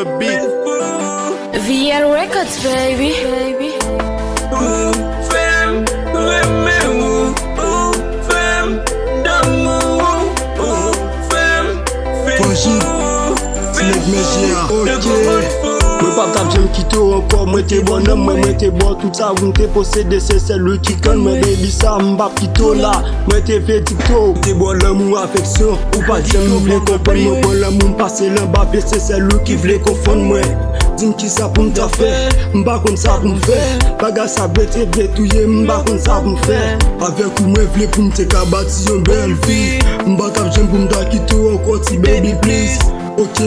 the beat. VL Records, baby. Femme, renmen, femme, d'amour, femme, fwajil, moi pas tap j'aime quitter encore, moi t'es bonhomme, moi t'es bon, tout ça vous t'es possédé, c'est celui qui conne, moi baby ça m'bap quitter là, moi t'es fait TikTok, t'es bon l'amour affection, ou pas j'aime m'oublie comprendre, moi bon l'amour passer l'embapé, c'est celui qui voulait confondre moi. Dis-moi qui ça pour m'ta faire, m'ba comme ça pour m'faire, baga ça bête bétouillé, m'ba comme ça pour m'faire, avec ou moi v'lais pour m'te bâti une belle vie, m'ba tap j'aime pour m'ta quitter encore, si baby please. Ok,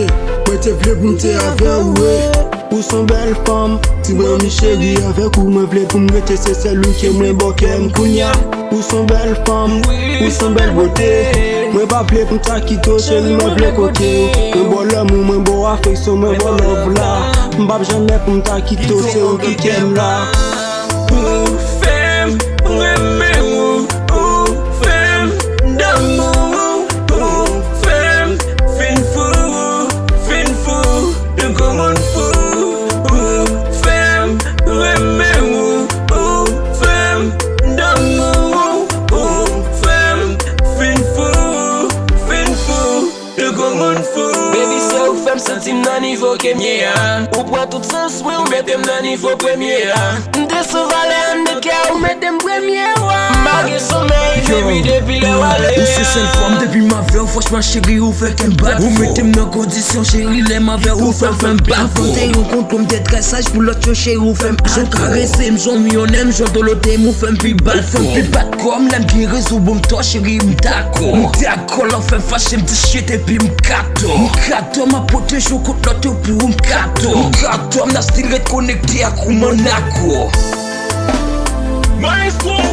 moi t'es v'lais pour m'te avec ouais. Ou son belle femme, ti moi mi chérie avec ou moi v'lais pour m'rete c'est celui qui est moins bon qu'aime kounya. Ou son belle femme, ou son belle beauté. Moi pas v'lais pour m'ta quitter chérie moi v'lais côté. Moi bon l'amour, moi bon affection, moi bon love là. M'bap jamais pour m'ta quitter c'est ou qui t'aime là. femme, renmen, femme, d'amour, femme, fin fou, de common fou. Baby, c'est ou femme sentim nan niveau kemye ou prend tout sens, oui, ou mettem nan niveau premier de sou vale an de kè ou mettem premier M'bagè sommeil, baby, depuis le wale Ou c'est seule femme depuis ma vie, franchement chérie, ou fait qu'un bat ou mettem dans condition chérie, les ma vie, ou fait un bat Fante yon compte ou m'te très sage pour l'autre chérie, ou fait m'son caressé, m'son millionnaire, m'son doloté, m'ou fait m'pi bat comme l'aime qui résout bon toi chérie, m'd'accord l'en fait fâché, m'ti shit et puis m'kato ma pote jou kout l'autre pour m'kato m'na style connecté à Monaco. My school